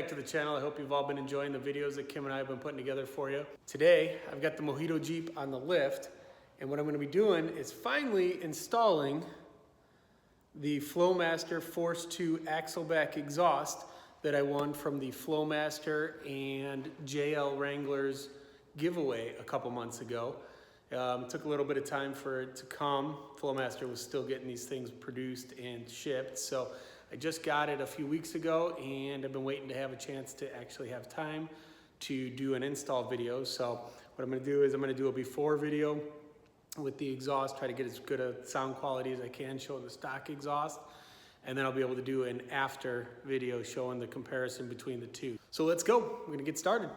back to the channel. I hope you've all been enjoying the videos that Kim and I have been putting together for you. Today, I've got the Mojito Jeep on the lift, and what I'm gonna be doing is finally installing the Flowmaster Force 2 Axleback exhaust that I won from the Flowmaster and JL Wranglers giveaway a couple months ago. It took a little bit of time for it to come. Flowmaster was still getting these things produced and shipped, so I just got it a few weeks ago, and I've been waiting to have a chance to actually have time to do an install video. So what I'm gonna do is I'm gonna do a before video with the exhaust, try to get as good a sound quality as I can, show the stock exhaust, and then I'll be able to do an after video showing the comparison between the two. So let's go, we're gonna get started.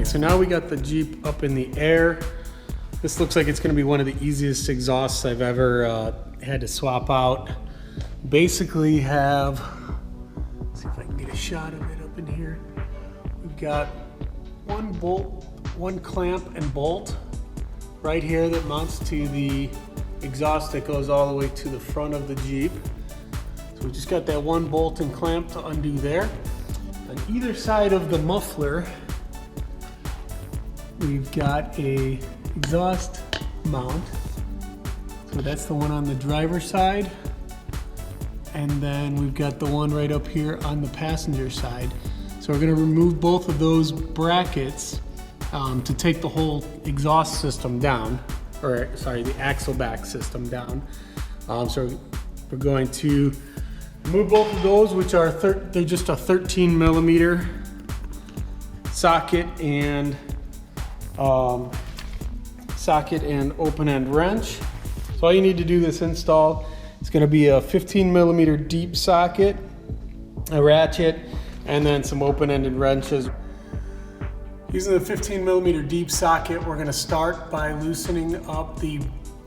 So now we got the Jeep up in the air. This looks like it's gonna be one of the easiest exhausts I've ever had to swap out. Basically have, let's see if I can get a shot of it up in here. We've got one bolt, one clamp and bolt right here that mounts to the exhaust that goes all the way to the front of the Jeep. So we just got that one bolt and clamp to undo there. On either side of the muffler, we've got a exhaust mount. So that's the one on the driver's side. And then we've got the one right up here on the passenger side. So we're gonna remove both of those brackets to take the whole exhaust system down, or sorry, the Axleback system down. So we're going to remove both of those, which are, they're just a 13 millimeter socket and open end wrench. So all you need to do this install is going to be a 15 millimeter deep socket, a ratchet, and then some open-ended wrenches. Using the 15 millimeter deep socket, we're going to start by loosening up the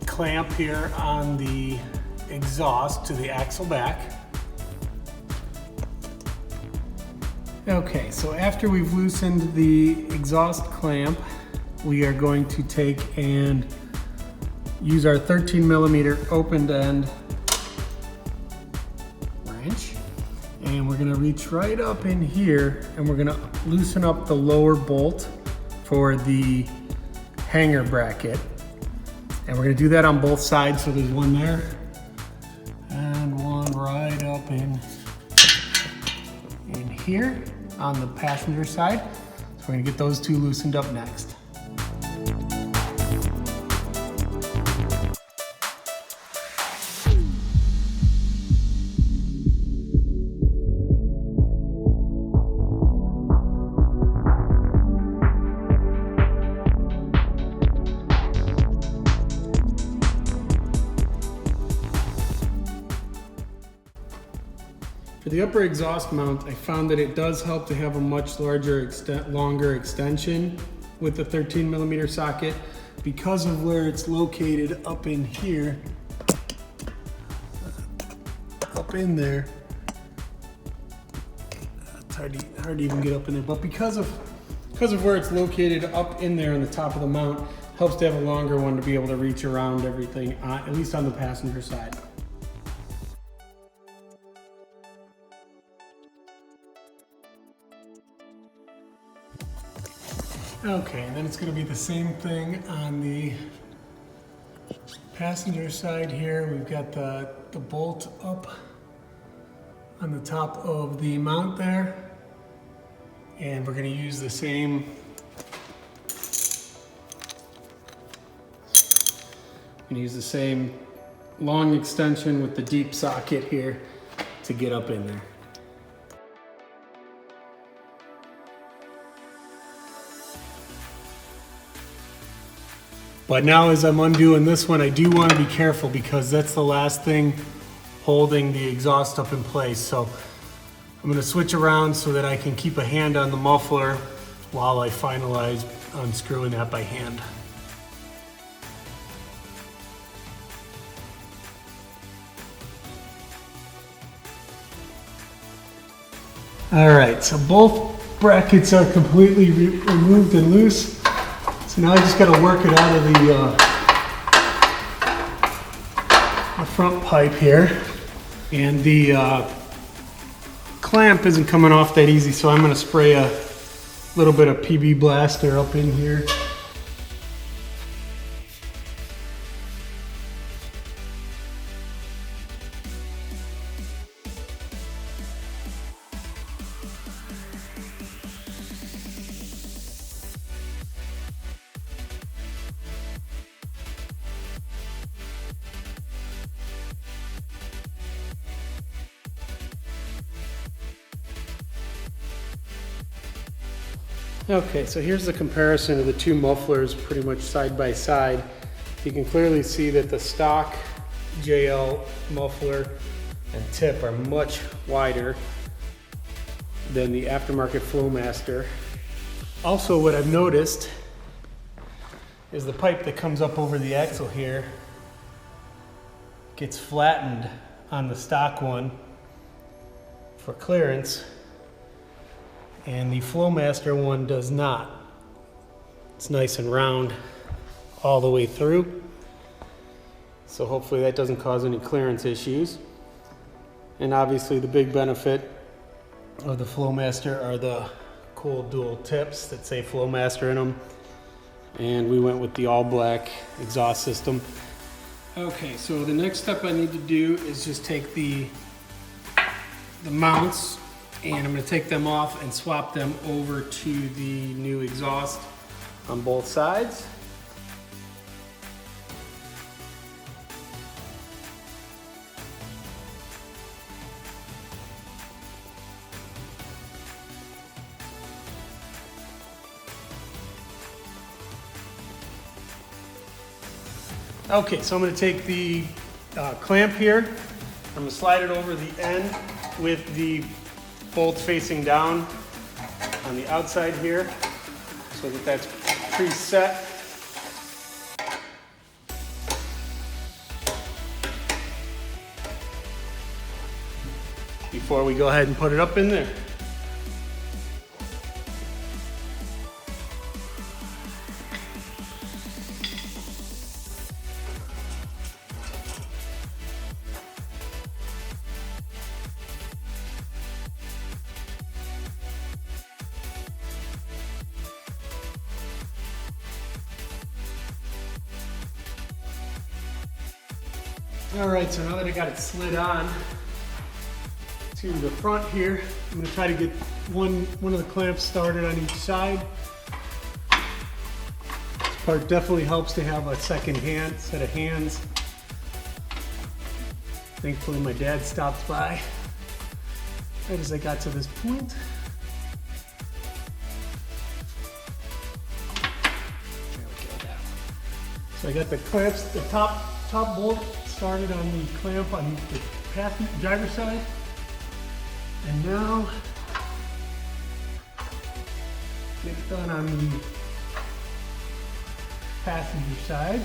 clamp here on the exhaust to the Axleback. Okay, so after we've loosened the exhaust clamp, we are going to take and use our 13 millimeter open end wrench, and we're gonna reach right up in here and we're gonna loosen up the lower bolt for the hanger bracket. And we're gonna do that on both sides, so there's one there and one right up in here. on the passenger side. So we're gonna get those two loosened up next. For the upper exhaust mount, I found that it does help to have a much longer extension with the 13mm socket because of where it's located up in here, up in there. It's hard to even get up in there, but because of where it's located up in there on the top of the mount, helps to have a longer one to be able to reach around everything, at least on the passenger side. Okay, and then it's going to be the same thing on the passenger side here. We've got the bolt up on the top of the mount there. And we're going to use the same long extension with the deep socket here to get up in there. But now as I'm undoing this one, I do want to be careful because that's the last thing holding the exhaust up in place. So I'm going to switch around so that I can keep a hand on the muffler while I finalize unscrewing that by hand. All right, so both brackets are completely removed and loose. So now I just got to work it out of the front pipe here. And the clamp isn't coming off that easy, so I'm going to spray a little bit of PB Blaster up in here. Okay, so here's the comparison of the two mufflers pretty much side by side. You can clearly see that the stock JL muffler and tip are much wider than the aftermarket Flowmaster. Also, what I've noticed is the pipe that comes up over the axle here gets flattened on the stock one for clearance, and the Flowmaster one does not. It's nice and round all the way through, so hopefully that doesn't cause any clearance issues. And obviously the big benefit of the Flowmaster are the cool dual tips that say Flowmaster in them, and we went with the all black exhaust system. Okay, so the next step I need to do is just take the mounts, and I'm going to take them off and swap them over to the new exhaust on both sides. Okay, so I'm going to take the clamp here. I'm going to slide it over the end with the bolt facing down on the outside here so that that's preset. Before we go ahead and put it up in there. All right, so now that I got it slid on to the front here, I'm going to try to get one of the clamps started on each side. This part definitely helps to have a second set of hands. Thankfully my dad stopped by right as I got to this point. There we go, that one. So I got the clamps, the top bolt started on the clamp on the driver's side. And now get done on the passenger side.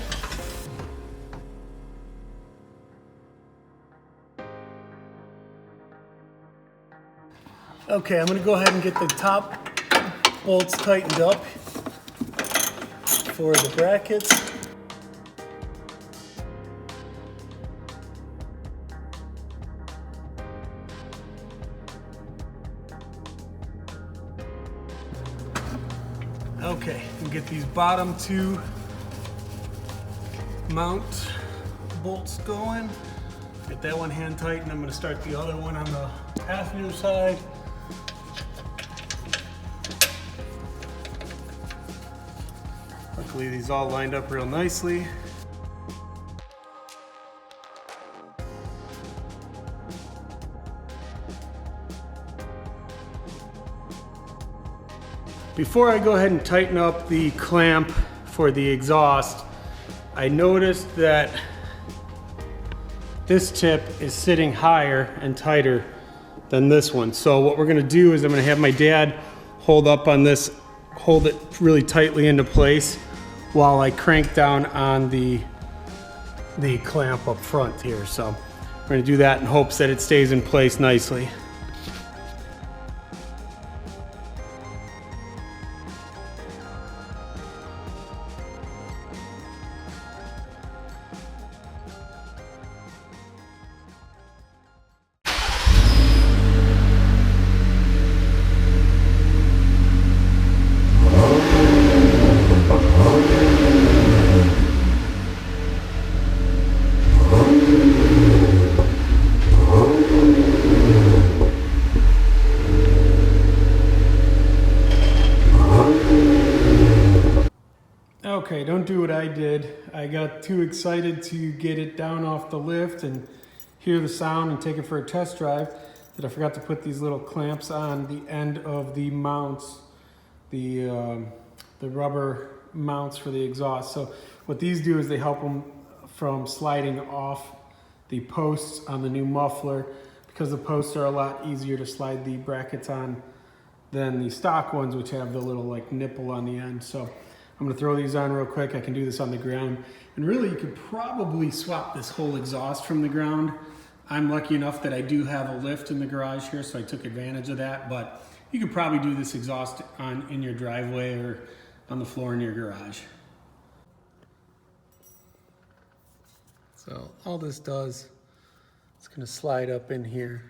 Okay, I'm going to go ahead and get the top bolts tightened up for the brackets. Okay, and get these bottom two mount bolts going. Get that one hand tightened. I'm going to start the other one on the passenger side. Luckily these all lined up real nicely. Before I go ahead and tighten up the clamp for the exhaust, I noticed that this tip is sitting higher and tighter than this one. So what we're gonna do is I'm gonna have my dad hold up on this, hold it really tightly into place while I crank down on the clamp up front here. So we're gonna do that in hopes that it stays in place nicely. Okay, don't do what I did. I got too excited to get it down off the lift and hear the sound and take it for a test drive that I forgot to put these little clamps on the end of the mounts, the rubber mounts for the exhaust. So what these do is they help them from sliding off the posts on the new muffler, because the posts are a lot easier to slide the brackets on than the stock ones, which have the little like nipple on the end. So I'm gonna throw these on real quick. I can do this on the ground. And really you could probably swap this whole exhaust from the ground. I'm lucky enough that I do have a lift in the garage here, so I took advantage of that, but you could probably do this exhaust in your driveway or on the floor in your garage. So all this does, it's gonna slide up in here.